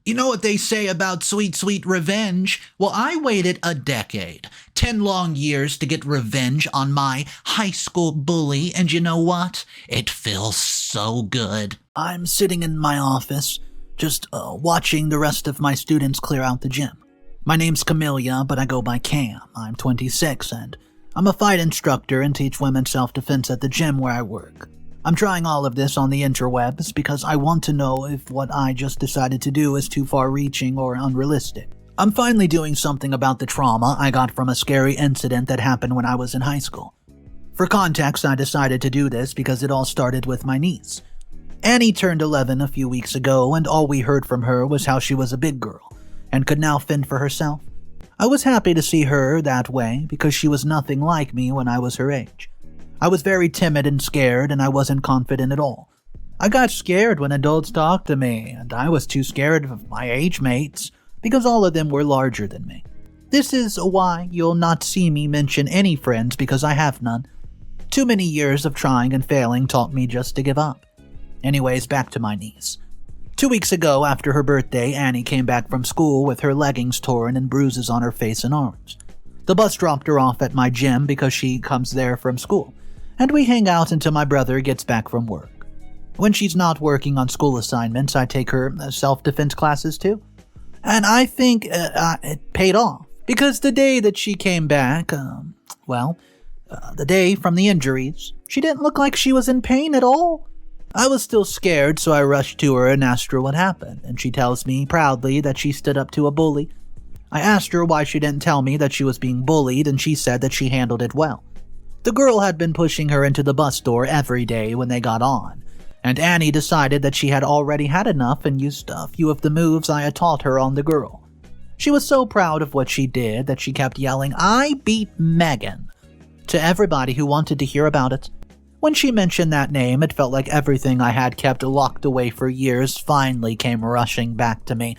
You know what they say about sweet, sweet revenge? Well, I waited a decade, 10 long years to get revenge on my high school bully, and you know what? It feels so good. I'm sitting in my office, just watching the rest of my students clear out the gym. My name's Camellia, but I go by Cam. I'm 26, and I'm a fight instructor and teach women self-defense at the gym where I work. I'm trying all of this on the interwebs because I want to know if what I just decided to do is too far-reaching or unrealistic. I'm finally doing something about the trauma I got from a scary incident that happened when I was in high school. For context, I decided to do this because it all started with my niece. Annie turned 11 a few weeks ago, and all we heard from her was how she was a big girl and could now fend for herself. I was happy to see her that way because she was nothing like me when I was her age. I was very timid and scared, and I wasn't confident at all. I got scared when adults talked to me, and I was too scared of my age mates because all of them were larger than me. This is why you'll not see me mention any friends because I have none. Too many years of trying and failing taught me just to give up. Anyways, back to my niece. 2 weeks ago, after her birthday, Annie came back from school with her leggings torn and bruises on her face and arms. The bus dropped her off at my gym because she comes there from school, and we hang out until my brother gets back from work. When she's not working on school assignments, I take her self-defense classes too. And I think it paid off, because the day that she came back, the day from the injuries, she didn't look like she was in pain at all. I was still scared, so I rushed to her and asked her what happened, and she tells me proudly that she stood up to a bully. I asked her why she didn't tell me that she was being bullied, and she said that she handled it well. The girl had been pushing her into the bus door every day when they got on, and Annie decided that she had already had enough and used a few of the moves I had taught her on the girl. She was so proud of what she did that she kept yelling, "I beat Megan," to everybody who wanted to hear about it. When she mentioned that name, it felt like everything I had kept locked away for years finally came rushing back to me.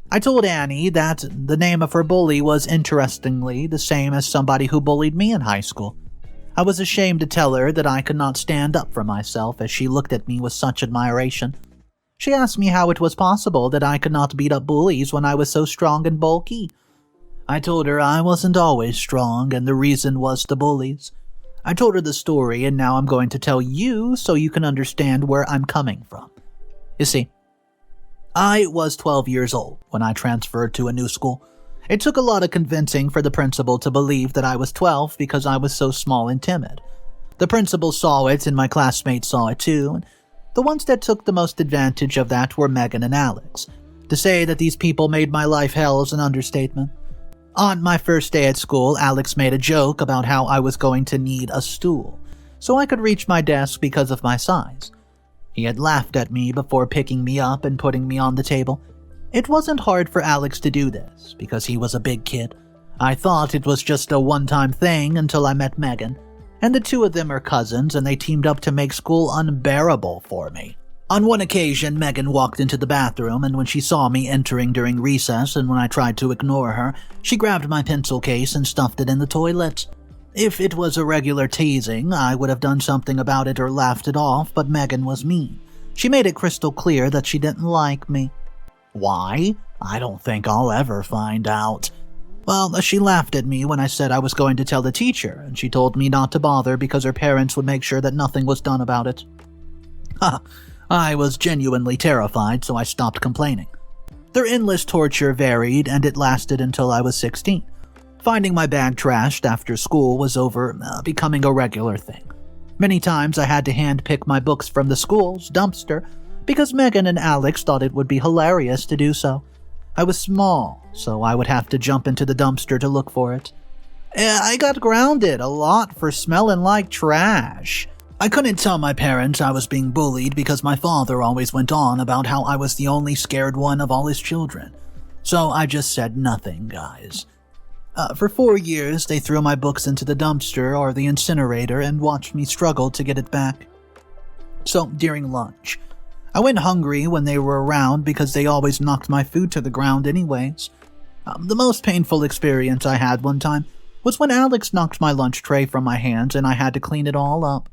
I told Annie that the name of her bully was interestingly the same as somebody who bullied me in high school. I was ashamed to tell her that I could not stand up for myself as she looked at me with such admiration. She asked me how it was possible that I could not beat up bullies when I was so strong and bulky. I told her I wasn't always strong and the reason was the bullies. I told her the story, and now I'm going to tell you so you can understand where I'm coming from. You see, I was 12 years old when I transferred to a new school. It took a lot of convincing for the principal to believe that I was 12 because I was so small and timid. The principal saw it and my classmates saw it too, and the ones that took the most advantage of that were Megan and Alex. To say that these people made my life hell is an understatement. On my first day at school, Alex made a joke about how I was going to need a stool, so I could reach my desk because of my size. He had laughed at me before picking me up and putting me on the table. It wasn't hard for Alex to do this, because he was a big kid. I thought it was just a one-time thing until I met Megan, and the two of them are cousins, and they teamed up to make school unbearable for me. On one occasion, Megan walked into the bathroom, and when she saw me entering during recess and when I tried to ignore her, she grabbed my pencil case and stuffed it in the toilet. If it was a regular teasing, I would have done something about it or laughed it off, but Megan was mean. She made it crystal clear that she didn't like me. Why? I don't think I'll ever find out. Well, she laughed at me when I said I was going to tell the teacher, and she told me not to bother because her parents would make sure that nothing was done about it. I was genuinely terrified, so I stopped complaining. Their endless torture varied, and it lasted until I was 16. Finding my bag trashed after school was over, becoming a regular thing. Many times I had to hand-pick my books from the school's dumpster because Megan and Alex thought it would be hilarious to do so. I was small, so I would have to jump into the dumpster to look for it. I got grounded a lot for smelling like trash. I couldn't tell my parents I was being bullied because my father always went on about how I was the only scared one of all his children. So I just said nothing, guys. For 4 years, they threw my books into the dumpster or the incinerator and watched me struggle to get it back. So, during lunch, I went hungry when they were around because they always knocked my food to the ground anyways. The most painful experience I had one time was when Alex knocked my lunch tray from my hands and I had to clean it all up.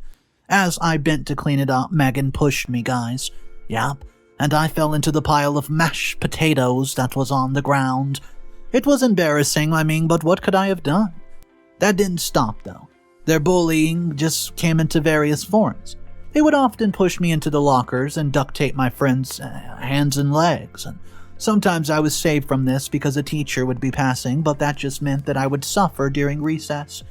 As I bent to clean it up, Megan pushed me, guys. Yep, and I fell into the pile of mashed potatoes that was on the ground. It was embarrassing, but what could I have done? That didn't stop, though. Their bullying just came into various forms. They would often push me into the lockers and duct tape my friends' hands and legs, and sometimes I was saved from this because a teacher would be passing, but that just meant that I would suffer during recess.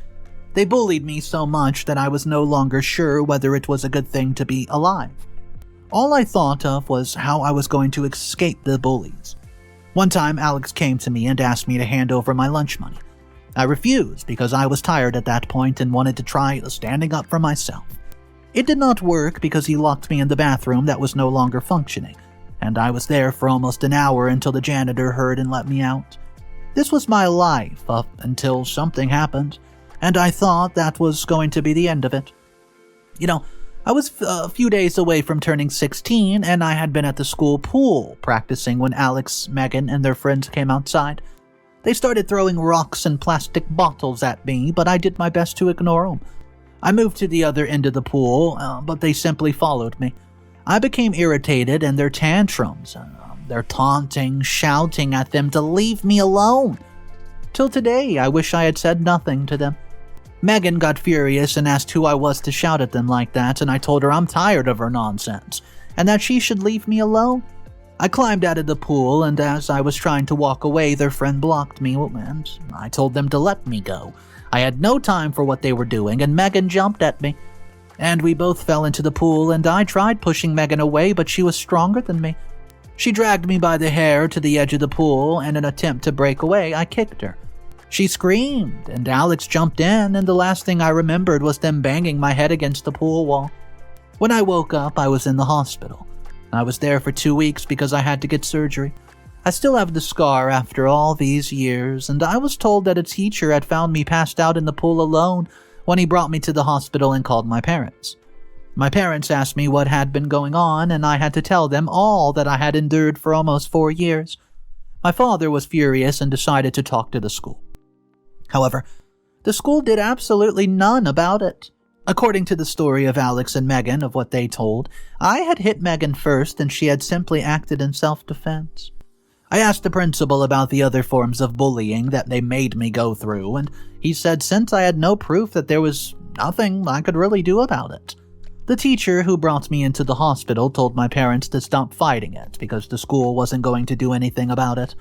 They bullied me so much that I was no longer sure whether it was a good thing to be alive. All I thought of was how I was going to escape the bullies. One time, Alex came to me and asked me to hand over my lunch money. I refused because I was tired at that point and wanted to try standing up for myself. It did not work because he locked me in the bathroom that was no longer functioning, and I was there for almost an hour until the janitor heard and let me out. This was my life up until something happened, and I thought that was going to be the end of it. I was a few days away from turning 16, and I had been at the school pool practicing when Alex, Megan, and their friends came outside. They started throwing rocks and plastic bottles at me, but I did my best to ignore them. I moved to the other end of the pool, but they simply followed me. I became irritated, and their tantrums, their taunting, shouting at them to leave me alone. Till today, I wish I had said nothing to them. Megan got furious and asked who I was to shout at them like that, and I told her I'm tired of her nonsense, and that she should leave me alone. I climbed out of the pool, and as I was trying to walk away, their friend blocked me, and I told them to let me go. I had no time for what they were doing, and Megan jumped at me. And we both fell into the pool, and I tried pushing Megan away, but she was stronger than me. She dragged me by the hair to the edge of the pool, and in an attempt to break away, I kicked her. She screamed, and Alex jumped in, and the last thing I remembered was them banging my head against the pool wall. When I woke up, I was in the hospital. I was there for 2 weeks because I had to get surgery. I still have the scar after all these years, and I was told that a teacher had found me passed out in the pool alone when he brought me to the hospital and called my parents. My parents asked me what had been going on, and I had to tell them all that I had endured for almost 4 years. My father was furious and decided to talk to the school. However, the school did absolutely none about it. According to the story of Alex and Megan of what they told, I had hit Megan first and she had simply acted in self-defense. I asked the principal about the other forms of bullying that they made me go through, and he said since I had no proof that there was nothing I could really do about it. The teacher who brought me into the hospital told my parents to stop fighting it because the school wasn't going to do anything about it.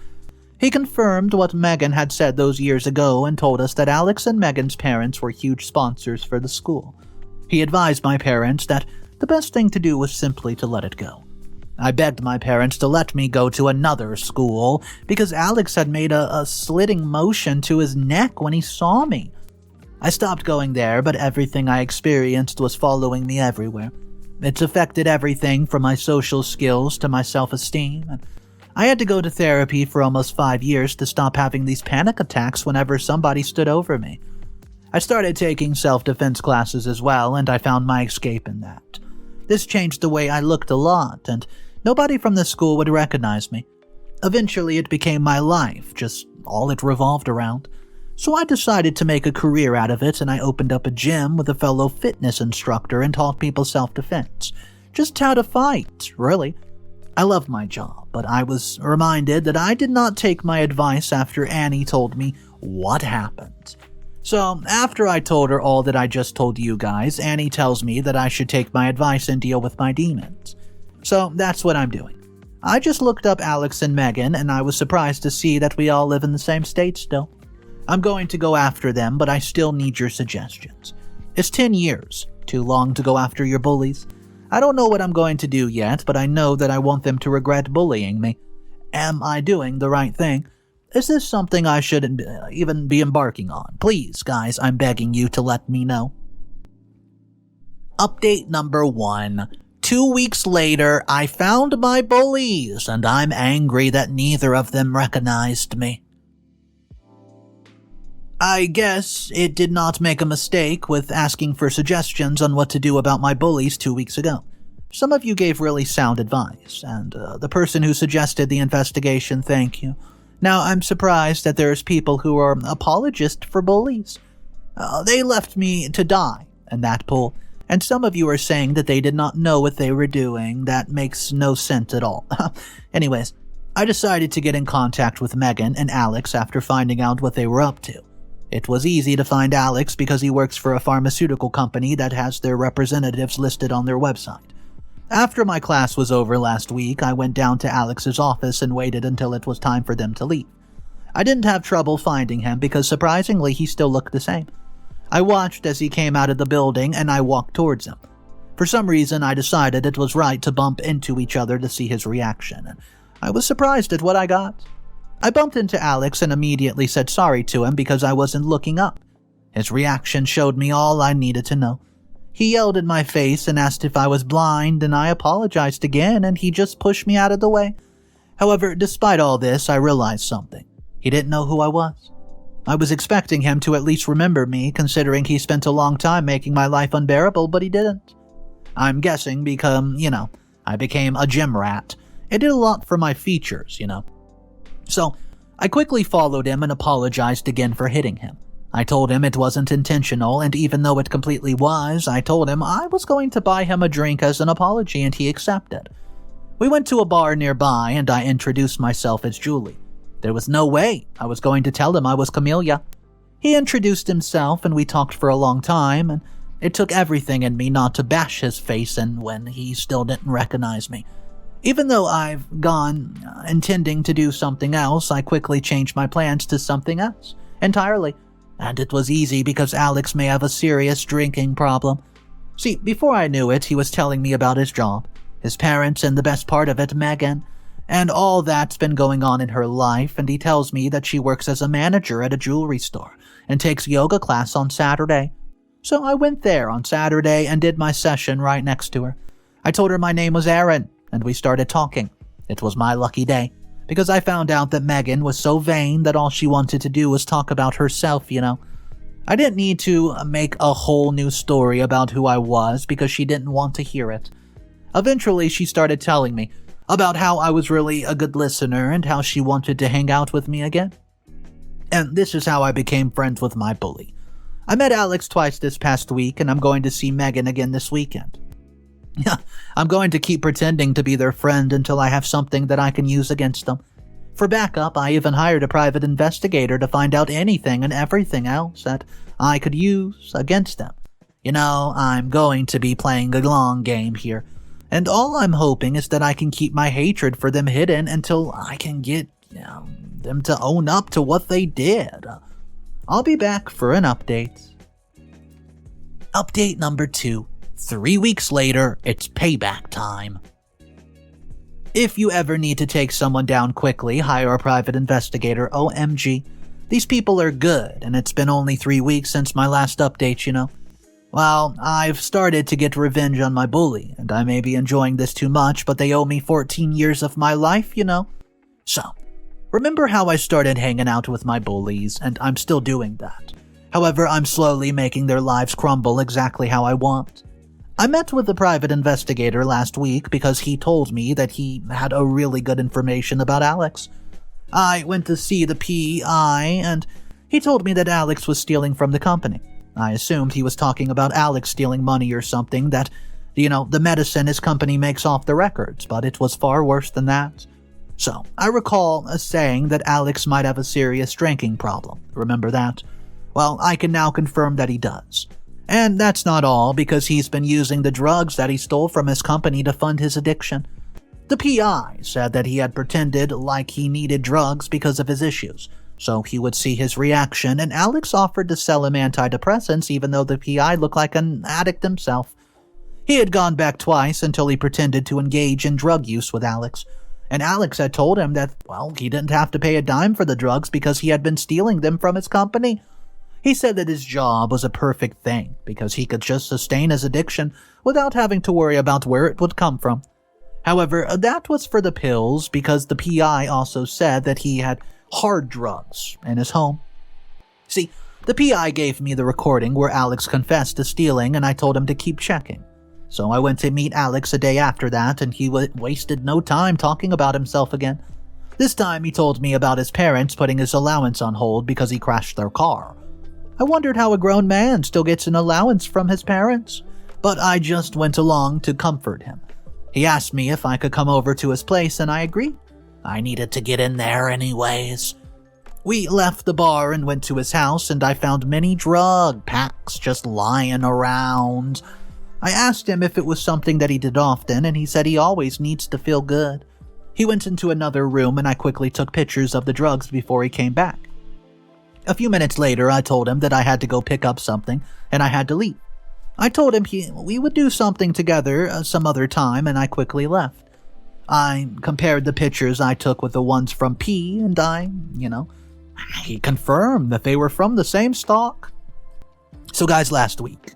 He confirmed what Megan had said those years ago and told us that Alex and Megan's parents were huge sponsors for the school. He advised my parents that the best thing to do was simply to let it go. I begged my parents to let me go to another school because Alex had made a slitting motion to his neck when he saw me. I stopped going there, but everything I experienced was following me everywhere. It's affected everything from my social skills to my self-esteem, and I had to go to therapy for almost 5 years to stop having these panic attacks whenever somebody stood over me. I started taking self-defense classes as well, and I found my escape in that. This changed the way I looked a lot, and nobody from the school would recognize me. Eventually, it became my life, just all it revolved around. So I decided to make a career out of it, and I opened up a gym with a fellow fitness instructor and taught people self-defense. Just how to fight, really. I love my job, but I was reminded that I did not take my advice after Annie told me what happened. So, after I told her all that I just told you guys, Annie tells me that I should take my advice and deal with my demons. So, that's what I'm doing. I just looked up Alex and Megan, and I was surprised to see that we all live in the same state still. I'm going to go after them, but I still need your suggestions. It's 10 years. Too long to go after your bullies? I don't know what I'm going to do yet, but I know that I want them to regret bullying me. Am I doing the right thing? Is this something I should even be embarking on? Please, guys, I'm begging you to let me know. Update number 1. 2 weeks later, I found my bullies, and I'm angry that neither of them recognized me. I guess it did not make a mistake with asking for suggestions on what to do about my bullies 2 weeks ago. Some of you gave really sound advice, and the person who suggested the investigation, thank you. Now, I'm surprised that there's people who are apologists for bullies. They left me to die in that pool, And some of you are saying that they did not know what they were doing. That makes no sense at all. Anyways, I decided to get in contact with Megan and Alex after finding out what they were up to. It was easy to find Alex because he works for a pharmaceutical company that has their representatives listed on their website. After my class was over last week, I went down to Alex's office and waited until it was time for them to leave. I didn't have trouble finding him because surprisingly he still looked the same. I watched as he came out of the building and I walked towards him. For some reason, I decided it was right to bump into each other to see his reaction, and I was surprised at what I got. I bumped into Alex and immediately said sorry to him because I wasn't looking up. His reaction showed me all I needed to know. He yelled in my face and asked if I was blind, and I apologized again, and he just pushed me out of the way. However, despite all this, I realized something. He didn't know who I was. I was expecting him to at least remember me, considering he spent a long time making my life unbearable, but he didn't. I'm guessing because, I became a gym rat. It did a lot for my features, So, I quickly followed him and apologized again for hitting him. I told him it wasn't intentional, and even though it completely was, I told him I was going to buy him a drink as an apology, and he accepted. We went to a bar nearby, and I introduced myself as Julie. There was no way I was going to tell him I was Camellia. He introduced himself, and we talked for a long time, and it took everything in me not to bash his face in when he still didn't recognize me. Even though I've gone intending to do something else, I quickly changed my plans to something else, entirely. And it was easy because Alex may have a serious drinking problem. See, before I knew it, he was telling me about his job, his parents, and the best part of it, Megan, and all that's been going on in her life, and he tells me that she works as a manager at a jewelry store and takes yoga class on Saturday. So I went there on Saturday and did my session right next to her. I told her my name was Aaron, and we started talking. It was my lucky day, because I found out that Megan was so vain that all she wanted to do was talk about herself, I didn't need to make a whole new story about who I was because she didn't want to hear it. Eventually, she started telling me about how I was really a good listener and how she wanted to hang out with me again. And this is how I became friends with my bully. I met Alex twice this past week, and I'm going to see Megan again this weekend. Yeah, I'm going to keep pretending to be their friend until I have something that I can use against them. For backup, I even hired a private investigator to find out anything and everything else that I could use against them. I'm going to be playing a long game here, and all I'm hoping is that I can keep my hatred for them hidden until I can get them to own up to what they did. I'll be back for an update. Update number 2. 3 weeks later, it's payback time. If you ever need to take someone down quickly, hire a private investigator. OMG. These people are good, and it's been only 3 weeks since my last update, Well, I've started to get revenge on my bully, and I may be enjoying this too much, but they owe me 14 years of my life, So, remember how I started hanging out with my bullies, and I'm still doing that. However, I'm slowly making their lives crumble exactly how I want. I met with the private investigator last week because he told me that he had a really good information about Alex. I went to see the PI, and he told me that Alex was stealing from the company. I assumed he was talking about Alex stealing money or something that, the medicine his company makes off the records, but it was far worse than that. So, I recall saying that Alex might have a serious drinking problem. Remember that? Well, I can now confirm that he does. And that's not all, because he's been using the drugs that he stole from his company to fund his addiction. The PI said that he had pretended like he needed drugs because of his issues, so he would see his reaction, and Alex offered to sell him antidepressants even though the PI looked like an addict himself. He had gone back twice until he pretended to engage in drug use with Alex, and Alex had told him that, he didn't have to pay a dime for the drugs because he had been stealing them from his company. He said that his job was a perfect thing because he could just sustain his addiction without having to worry about where it would come from. However, that was for the pills because the PI also said that he had hard drugs in his home. See, the PI gave me the recording where Alex confessed to stealing, and I told him to keep checking. So I went to meet Alex a day after that, and he wasted no time talking about himself again. This time he told me about his parents putting his allowance on hold because he crashed their car. I wondered how a grown man still gets an allowance from his parents, but I just went along to comfort him. He asked me if I could come over to his place, and I agreed. I needed to get in there anyways. We left the bar and went to his house, and I found many drug packs just lying around. I asked him if it was something that he did often, and he said he always needs to feel good. He went into another room, and I quickly took pictures of the drugs before he came back. A few minutes later, I told him that I had to go pick up something, and I had to leave. I told him we would do something together some other time, and I quickly left. I compared the pictures I took with the ones from P, and he confirmed that they were from the same stock. So guys, last week,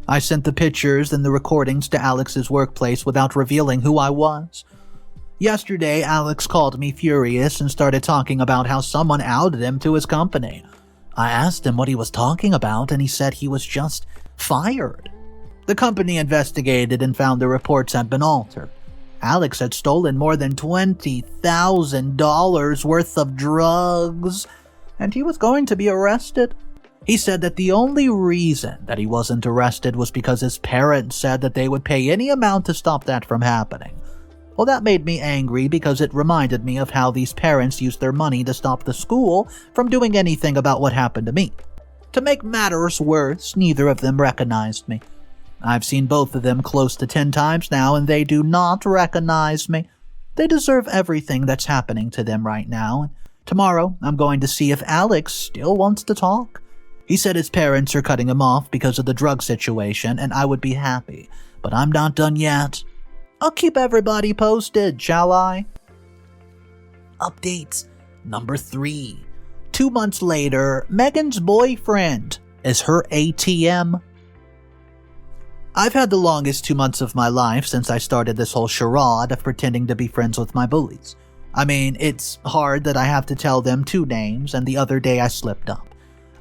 I sent the pictures and the recordings to Alex's workplace without revealing who I was. Yesterday, Alex called me furious and started talking about how someone outed him to his company. I asked him what he was talking about, and he said he was just fired. The company investigated and found the reports had been altered. Alex had stolen more than $20,000 worth of drugs, and he was going to be arrested. He said that the only reason that he wasn't arrested was because his parents said that they would pay any amount to stop that from happening. Well, that made me angry because it reminded me of how these parents used their money to stop the school from doing anything about what happened to me. To make matters worse, neither of them recognized me. I've seen both of them close to 10 times now, and they do not recognize me. They deserve everything that's happening to them right now, and tomorrow I'm going to see if Alex still wants to talk. He said his parents are cutting him off because of the drug situation, and I would be happy, but I'm not done yet. I'll keep everybody posted, shall I? Updates number 3. 2 months later, Megan's boyfriend is her ATM. I've had the longest 2 months of my life since I started this whole charade of pretending to be friends with my bullies. I mean, it's hard that I have to tell them 2 names, and the other day I slipped up.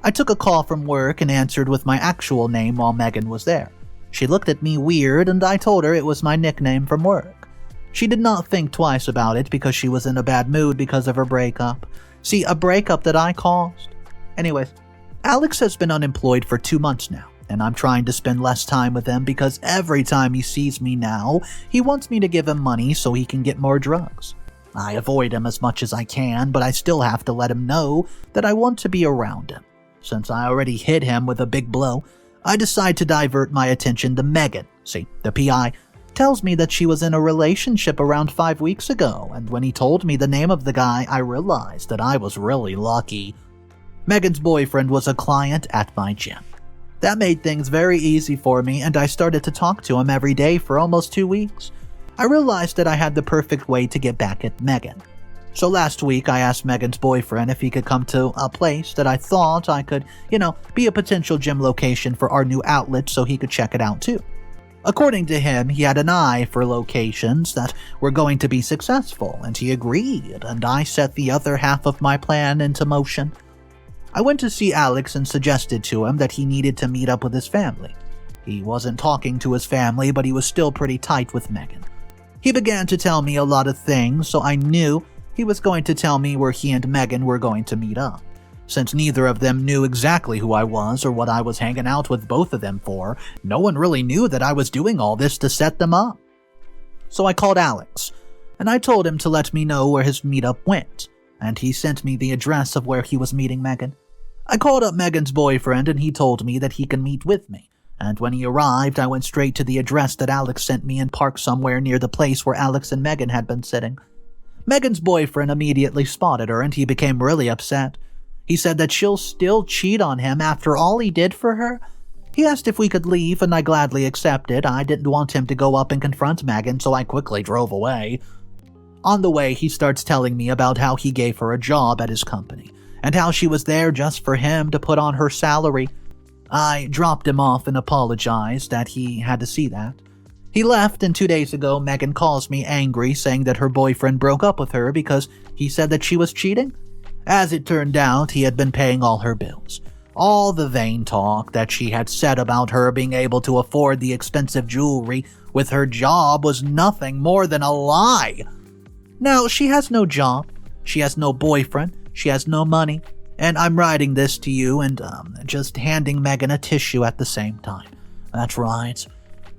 I took a call from work and answered with my actual name while Megan was there. She looked at me weird, and I told her it was my nickname from work. She did not think twice about it because she was in a bad mood because of her breakup. See, a breakup that I caused. Anyways, Alex has been unemployed for 2 months now, and I'm trying to spend less time with him because every time he sees me now, he wants me to give him money so he can get more drugs. I avoid him as much as I can, but I still have to let him know that I want to be around him. Since I already hit him with a big blow, I decide to divert my attention to Megan. See, the PI tells me that she was in a relationship around 5 weeks ago, and when he told me the name of the guy, I realized that I was really lucky. Megan's boyfriend was a client at my gym. That made things very easy for me, and I started to talk to him every day for almost 2 weeks. I realized that I had the perfect way to get back at Megan. So last week, I asked Megan's boyfriend if he could come to a place that I thought I could, be a potential gym location for our new outlet so he could check it out too. According to him, he had an eye for locations that were going to be successful, and he agreed, and I set the other half of my plan into motion. I went to see Alex and suggested to him that he needed to meet up with his family. He wasn't talking to his family, but he was still pretty tight with Megan. He began to tell me a lot of things, so I knew he was going to tell me where he and Megan were going to meet up. Since neither of them knew exactly who I was or what I was hanging out with both of them for, no one really knew that I was doing all this to set them up. So I called Alex, and I told him to let me know where his meetup went, and he sent me the address of where he was meeting Megan. I called up Megan's boyfriend, and he told me that he can meet with me, and when he arrived, I went straight to the address that Alex sent me and parked somewhere near the place where Alex and Megan had been sitting. Megan's boyfriend immediately spotted her, and he became really upset. He said that she'll still cheat on him after all he did for her. He asked if we could leave, and I gladly accepted. I didn't want him to go up and confront Megan, so I quickly drove away. On the way, he starts telling me about how he gave her a job at his company, and how she was there just for him to put on her salary. I dropped him off and apologized that he had to see that. He left, and 2 days ago, Megan calls me angry, saying that her boyfriend broke up with her because he said that she was cheating. As it turned out, he had been paying all her bills. All the vain talk that she had said about her being able to afford the expensive jewelry with her job was nothing more than a lie. Now, she has no job, she has no boyfriend, she has no money, and I'm writing this to you and just handing Megan a tissue at the same time. That's right.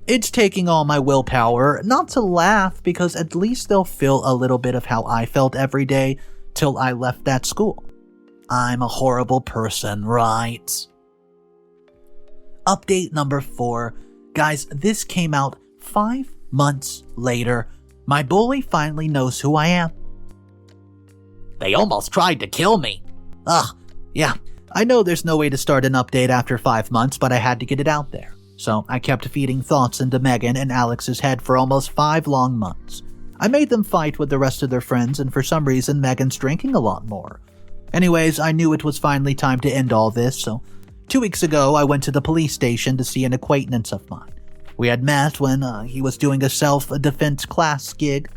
It's taking all my willpower not to laugh, because at least they'll feel a little bit of how I felt every day till I left that school. I'm a horrible person, right? Update number 4. Guys, this came out 5 months later. My bully finally knows who I am. They almost tried to kill me. Ugh, yeah. I know there's no way to start an update after 5 months, but I had to get it out there. So I kept feeding thoughts into Megan and Alex's head for almost 5 long months. I made them fight with the rest of their friends, and for some reason Megan's drinking a lot more. Anyways, I knew it was finally time to end all this, so 2 weeks ago I went to the police station to see an acquaintance of mine. We had met when he was doing a self-defense class gig.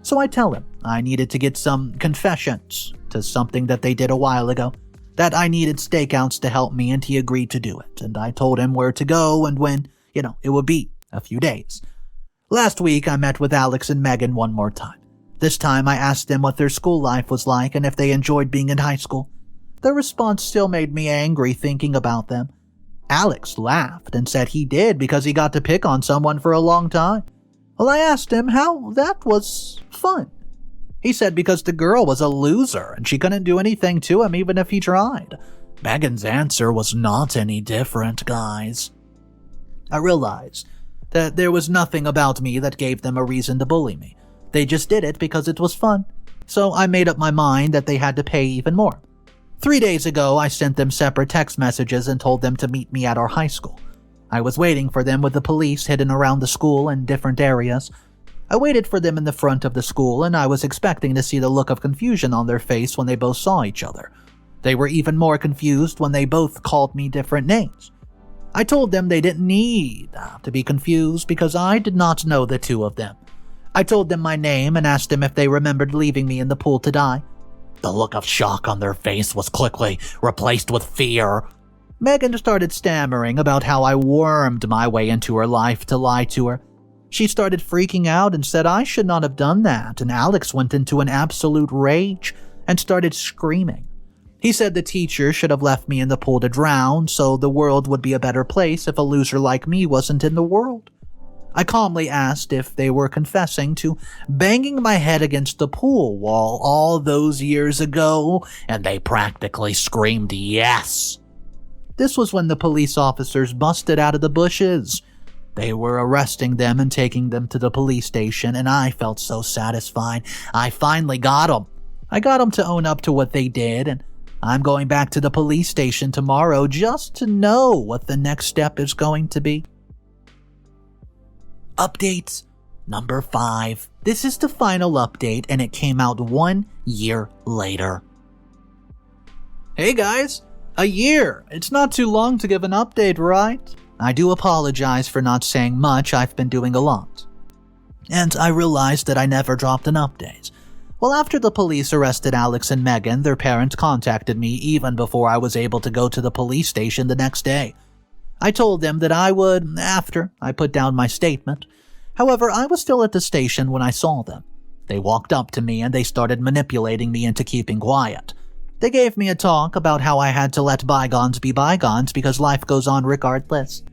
So I tell him I needed to get some confessions to something that they did a while ago, that I needed stakeouts to help me, and he agreed to do it. And I told him where to go and when, it would be a few days. Last week I met with Alex and Megan one more time. This time I asked them what their school life was like and if they enjoyed being in high school. Their response still made me angry thinking about them. Alex laughed and said he did because he got to pick on someone for a long time. Well, I asked him how that was fun. He said because the girl was a loser and she couldn't do anything to him even if he tried. Megan's answer was not any different, guys. I realized that there was nothing about me that gave them a reason to bully me. They just did it because it was fun. So I made up my mind that they had to pay even more. 3 days ago, I sent them separate text messages and told them to meet me at our high school. I was waiting for them with the police hidden around the school in different areas. I waited for them in the front of the school, and I was expecting to see the look of confusion on their face when they both saw each other. They were even more confused when they both called me different names. I told them they didn't need to be confused because I did not know the two of them. I told them my name and asked them if they remembered leaving me in the pool to die. The look of shock on their face was quickly replaced with fear. Megan started stammering about how I wormed my way into her life to lie to her. She started freaking out and said I should not have done that, and Alex went into an absolute rage and started screaming. He said the teacher should have left me in the pool to drown, so the world would be a better place if a loser like me wasn't in the world. I calmly asked if they were confessing to banging my head against the pool wall all those years ago, and they practically screamed yes. This was when the police officers busted out of the bushes. They were arresting them and taking them to the police station, and I felt so satisfied. I finally got them. I got them to own up to what they did, and I'm going back to the police station tomorrow just to know what the next step is going to be. Update number 5. This is the final update, and it came out 1 year later. Hey guys, a year. It's not too long to give an update, right? I do apologize for not saying much. I've been doing a lot. And I realized that I never dropped an update. Well, after the police arrested Alex and Megan, their parents contacted me even before I was able to go to the police station the next day. I told them that I would after I put down my statement. However, I was still at the station when I saw them. They walked up to me and they started manipulating me into keeping quiet. They gave me a talk about how I had to let bygones be bygones because life goes on regardless.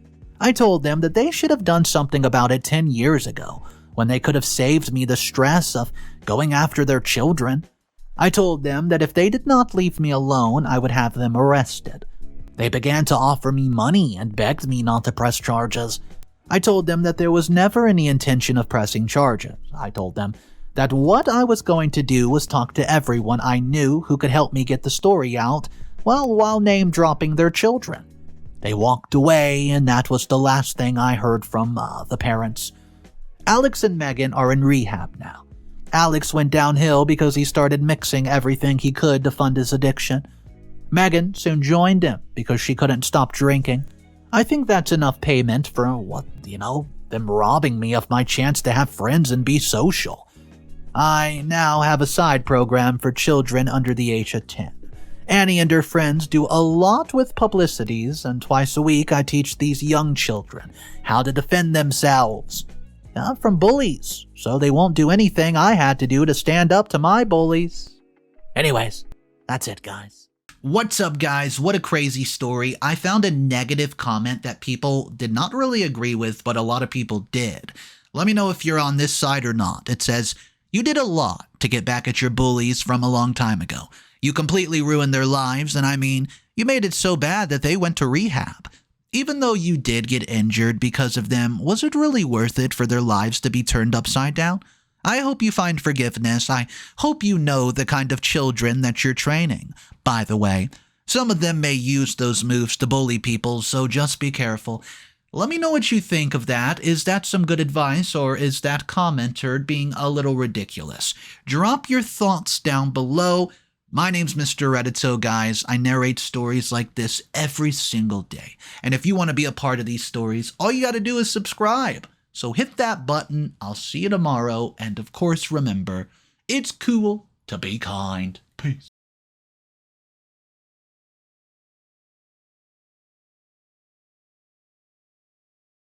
I told them that they should have done something about it 10 years ago, when they could have saved me the stress of going after their children. I told them that if they did not leave me alone, I would have them arrested. They began to offer me money and begged me not to press charges. I told them that there was never any intention of pressing charges. I told them that what I was going to do was talk to everyone I knew who could help me get the story out, while name-dropping their children. They walked away, and that was the last thing I heard from the parents. Alex and Megan are in rehab now. Alex went downhill because he started mixing everything he could to fund his addiction. Megan soon joined him because she couldn't stop drinking. I think that's enough payment for them robbing me of my chance to have friends and be social. I now have a side program for children under the age of 10. Annie and her friends do a lot with publicities, and twice a week I teach these young children how to defend themselves from bullies, so they won't do anything I had to do to stand up to my bullies. Anyways, that's it, guys. What's up, guys? What a crazy story. I found a negative comment that people did not really agree with, but a lot of people did. Let me know if you're on this side or not. It says, "You did a lot to get back at your bullies from a long time ago. You completely ruined their lives, and I mean, you made it so bad that they went to rehab. Even though you did get injured because of them, was it really worth it for their lives to be turned upside down? I hope you find forgiveness. I hope you know the kind of children that you're training. By the way, some of them may use those moves to bully people, so just be careful." Let me know what you think of that. Is that some good advice, or is that commenter being a little ridiculous? Drop your thoughts down below. My name's Mr. Reddit, so guys, I narrate stories like this every single day. And if you want to be a part of these stories, all you got to do is subscribe. So hit that button. I'll see you tomorrow. And of course, remember, it's cool to be kind. Peace.